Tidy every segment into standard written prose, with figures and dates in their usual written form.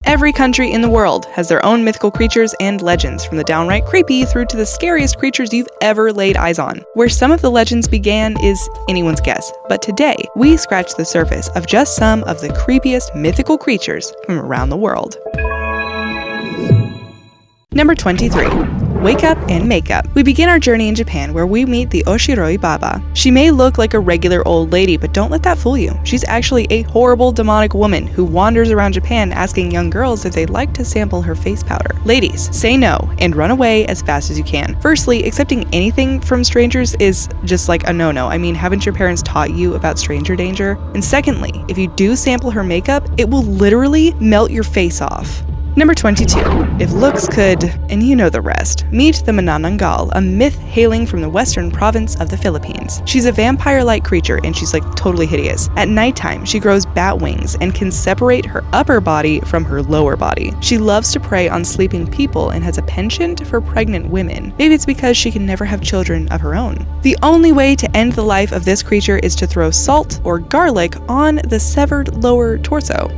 Every country in the world has their own mythical creatures and legends, from the downright creepy through to the scariest creatures you've ever laid eyes on. Where some of the legends began is anyone's guess, but today we scratch the surface of just some of the creepiest mythical creatures from around the world. Number 23. Wake Up and Makeup. We begin our journey in Japan where we meet the Oshiroi Baba. She may look like a regular old lady, but don't let that fool you. She's actually a horrible demonic woman who wanders around Japan asking young girls if they'd like to sample her face powder. Ladies, say no and run away as fast as you can. Firstly, accepting anything from strangers is just like a no-no. I mean, haven't your parents taught you about stranger danger? And secondly, if you do sample her makeup, it will literally melt your face off. Number 22. If looks could, and you know the rest, meet the Manananggal, a myth hailing from the western province of the Philippines. She's a vampire-like creature and she's like totally hideous. At nighttime, she grows bat wings and can separate her upper body from her lower body. She loves to prey on sleeping people and has a penchant for pregnant women. Maybe it's because she can never have children of her own. The only way to end the life of this creature is to throw salt or garlic on the severed lower torso.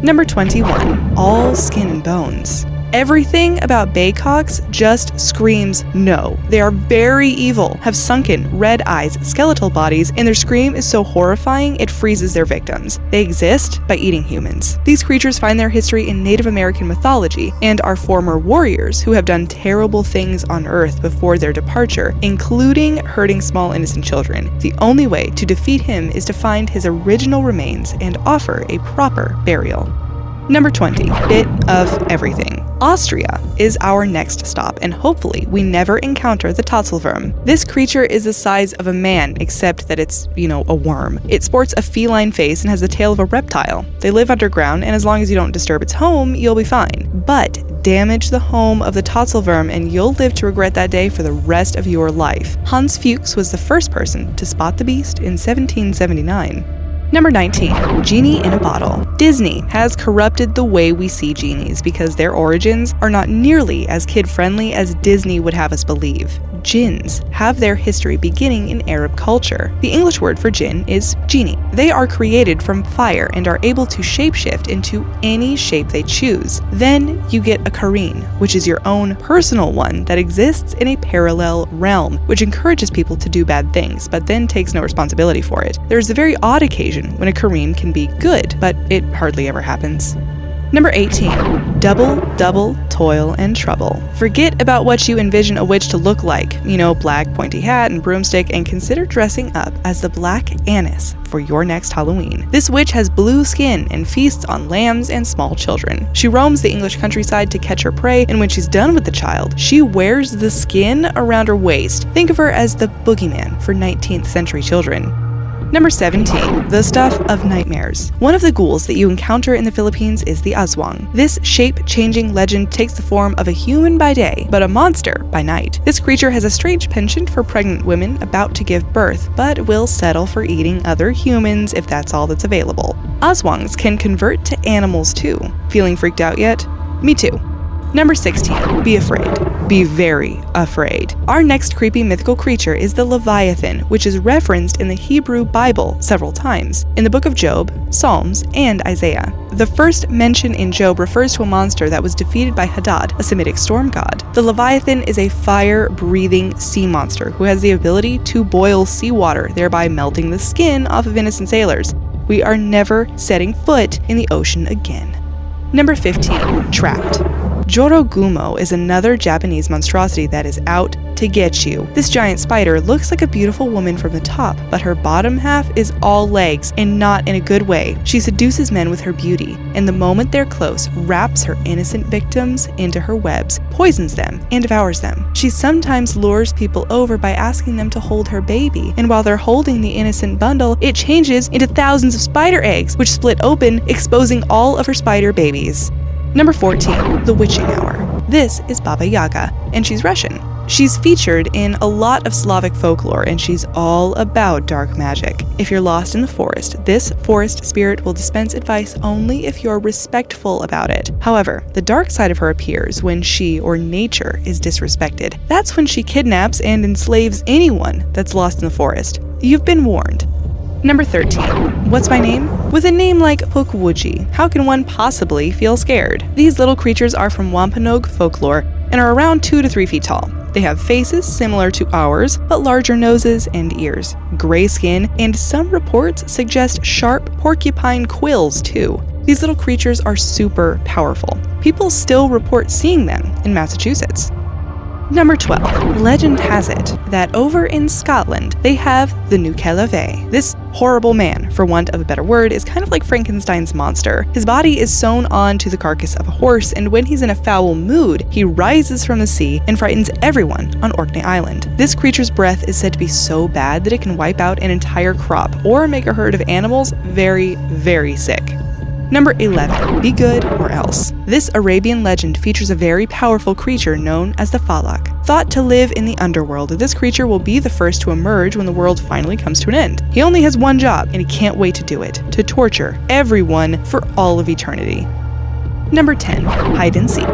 Number 21. All skin and bones. Everything about baycocks just screams no. They are very evil, have sunken, red eyes, skeletal bodies, and their scream is so horrifying it freezes their victims. They exist by eating humans. These creatures find their history in Native American mythology and are former warriors who have done terrible things on Earth before their departure, including hurting small innocent children. The only way to defeat him is to find his original remains and offer a proper burial. Number 20. Bit of everything. Austria is our next stop, and hopefully we never encounter the Tousle Vermin. This creature is the size of a man, except that it's, a worm. It sports a feline face and has the tail of a reptile. They live underground, and as long as you don't disturb its home, you'll be fine. But damage the home of the Tousle Vermin and you'll live to regret that day for the rest of your life. Hans Fuchs was the first person to spot the beast in 1779. Number 19. Genie in a bottle. Disney has corrupted the way we see genies because their origins are not nearly as kid-friendly as Disney would have us believe. Jinns have their history beginning in Arab culture. The English word for jinn is genie. They are created from fire and are able to shapeshift into any shape they choose. Then you get a Kareen, which is your own personal one that exists in a parallel realm, which encourages people to do bad things, but then takes no responsibility for it. There's a very odd occasion when a Kareen can be good, but it hardly ever happens. Number 18. Double toil and trouble. Forget about what you envision a witch to look like, black pointy hat and broomstick, and consider dressing up as the Black Annis for your next Halloween. This witch has blue skin and feasts on lambs and small children. She roams the English countryside to catch her prey, and when she's done with the child, she wears the skin around her waist. Think of her as the boogeyman for 19th century children. Number 17. The stuff of nightmares. One of the ghouls that you encounter in the Philippines is the Aswang. This shape-changing legend takes the form of a human by day, but a monster by night. This creature has a strange penchant for pregnant women about to give birth, but will settle for eating other humans if that's all that's available. Aswangs can convert to animals too. Feeling freaked out yet? Me too. Number 16. Be afraid. Be very afraid. Our next creepy mythical creature is the Leviathan, which is referenced in the Hebrew Bible several times, in the book of Job, Psalms, and Isaiah. The first mention in Job refers to a monster that was defeated by Hadad, a Semitic storm god. The Leviathan is a fire-breathing sea monster who has the ability to boil seawater, thereby melting the skin off of innocent sailors. We are never setting foot in the ocean again. Number 15. Trapped. Joro is another Japanese monstrosity that is out to get you. This giant spider looks like a beautiful woman from the top, but her bottom half is all legs, and not in a good way. She seduces men with her beauty, and the moment they're close, wraps her innocent victims into her webs, poisons them, and devours them. She sometimes lures people over by asking them to hold her baby, and while they're holding the innocent bundle, it changes into thousands of spider eggs, which split open, exposing all of her spider babies. Number 14. The Witching Hour. This is Baba Yaga, and she's Russian. She's featured in a lot of Slavic folklore, and she's all about dark magic. If you're lost in the forest, this forest spirit will dispense advice only if you're respectful about it. However, the dark side of her appears when she or nature is disrespected. That's when she kidnaps and enslaves anyone that's lost in the forest. You've been warned. Number 13. What's my name? With a name like Woodgee, how can one possibly feel scared? These little creatures are from Wampanoag folklore and are around 2 to 3 feet tall. They have faces similar to ours, but larger noses and ears, gray skin, and some reports suggest sharp porcupine quills too. These little creatures are super powerful. People still report seeing them in Massachusetts. Number 12. Legend has it that over in Scotland, they have the Nukeel. This horrible man, for want of a better word, is kind of like Frankenstein's monster. His body is sewn onto the carcass of a horse, and when he's in a foul mood, he rises from the sea and frightens everyone on Orkney Island. This creature's breath is said to be so bad that it can wipe out an entire crop or make a herd of animals very, very sick. Number 11. Be good or else. This Arabian legend features a very powerful creature known as the Phalic. Thought to live in the underworld, this creature will be the first to emerge when the world finally comes to an end. He only has one job, and he can't wait to do it: to torture everyone for all of eternity. Number 10. Hide and seek.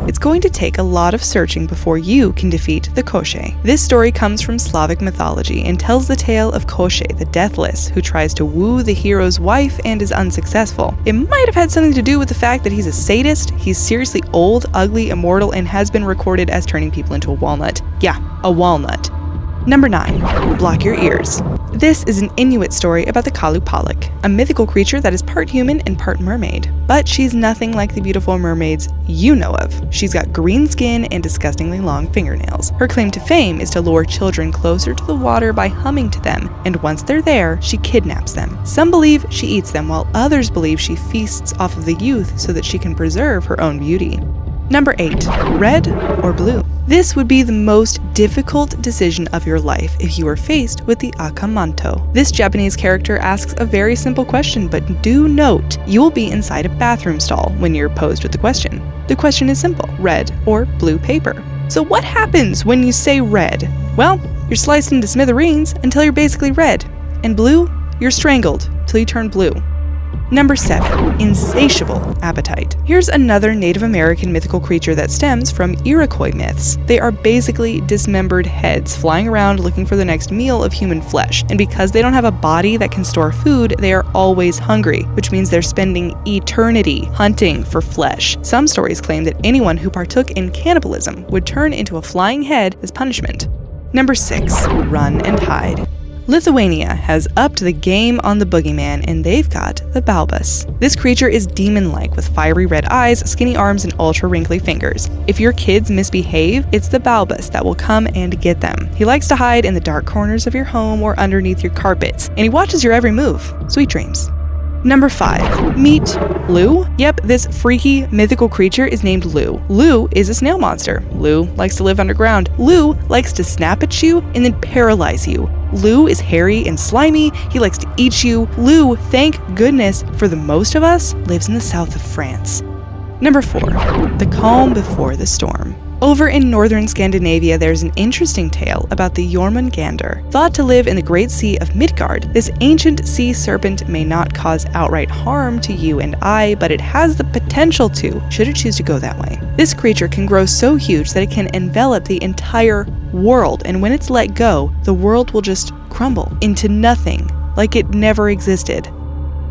It's going to take a lot of searching before you can defeat the Coche. This story comes from Slavic mythology and tells the tale of Koschei the Deathless, who tries to woo the hero's wife and is unsuccessful. It might have had something to do with the fact that he's a sadist. He's seriously old, ugly, immortal, and has been recorded as turning people into a walnut. Yeah, a walnut. Number 9. Block your ears. This is an Inuit story about the Phalic, a mythical creature that is part human and part mermaid. But she's nothing like the beautiful mermaids you know of. She's got green skin and disgustingly long fingernails. Her claim to fame is to lure children closer to the water by humming to them, and once they're there, she kidnaps them. Some believe she eats them, while others believe she feasts off of the youth so that she can preserve her own beauty. Number 8. Red or blue? This would be the most difficult decision of your life if you were faced with the Akamanto. This Japanese character asks a very simple question, but do note, you will be inside a bathroom stall when you're posed with the question. The question is simple: red or blue paper. So what happens when you say red? Well, you're sliced into smithereens until you're basically red. And blue? You're strangled till you turn blue. Number 7. Insatiable appetite. Here's another Native American mythical creature that stems from Iroquois myths. They are basically dismembered heads flying around looking for the next meal of human flesh, and because they don't have a body that can store food, they are always hungry, which means they're spending eternity hunting for flesh. Some stories claim that anyone who partook in cannibalism would turn into a flying head as punishment. Number 6. Run and hide. Lithuania has upped the game on the boogeyman, and they've got the Balbus. This creature is demon-like with fiery red eyes, skinny arms, and ultra-wrinkly fingers. If your kids misbehave, it's the Balbus that will come and get them. He likes to hide in the dark corners of your home or underneath your carpets, and he watches your every move. Sweet dreams. Number 5. Meet Lou. Yep, this freaky mythical creature is named Lou. Lou is a snail monster. Lou likes to live underground. Lou likes to snap at you and then paralyze you. Lou is hairy and slimy. He likes to eat you. Lou, thank goodness for the most of us, lives in the south of France. Number 4. The calm before the storm. Over in northern Scandinavia, there's an interesting tale about the Jormungandr. Thought to live in the Great Sea of Midgard, this ancient sea serpent may not cause outright harm to you and I, but it has the potential to, should it choose to go that way. This creature can grow so huge that it can envelop the entire world, and when it's let go, the world will just crumble into nothing, like it never existed.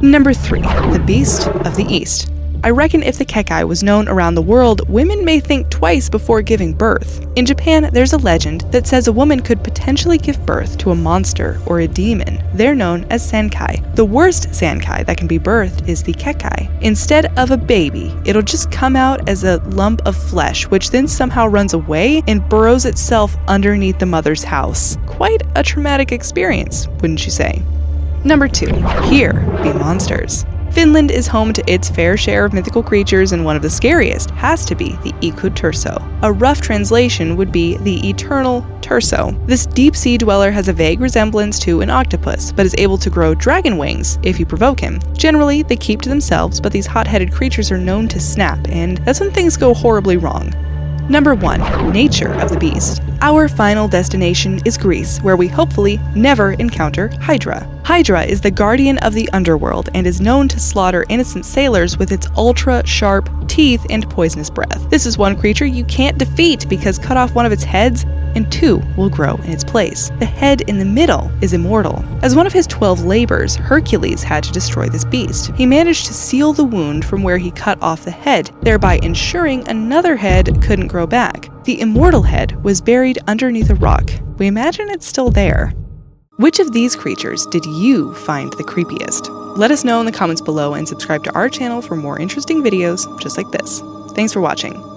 Number 3. The Beast of the East. I reckon if the Keck Eye was known around the world, women may think twice before giving birth. In Japan, there's a legend that says a woman could potentially give birth to a monster or a demon. They're known as Sankai. The worst Sankai that can be birthed is the Keck Eye. Instead of a baby, it'll just come out as a lump of flesh, which then somehow runs away and burrows itself underneath the mother's house. Quite a traumatic experience, wouldn't you say? Number 2. Here be monsters. Finland is home to its fair share of mythical creatures, and one of the scariest has to be the Turso. A rough translation would be the Eternal Turso. This deep-sea dweller has a vague resemblance to an octopus, but is able to grow dragon wings if you provoke him. Generally, they keep to themselves, but these hot-headed creatures are known to snap, and that's when things go horribly wrong. Number 1. Nature of the beast. Our final destination is Greece, where we hopefully never encounter Hydra. Hydra is the guardian of the underworld and is known to slaughter innocent sailors with its ultra-sharp teeth and poisonous breath. This is one creature you can't defeat because cut off one of its heads and 2 will grow in its place. The head in the middle is immortal. As one of his 12 labors, Hercules had to destroy this beast. He managed to seal the wound from where he cut off the head, thereby ensuring another head couldn't grow back. The immortal head was buried underneath a rock. We imagine it's still there. Which of these creatures did you find the creepiest? Let us know in the comments below and subscribe to our channel for more interesting videos just like this. Thanks for watching.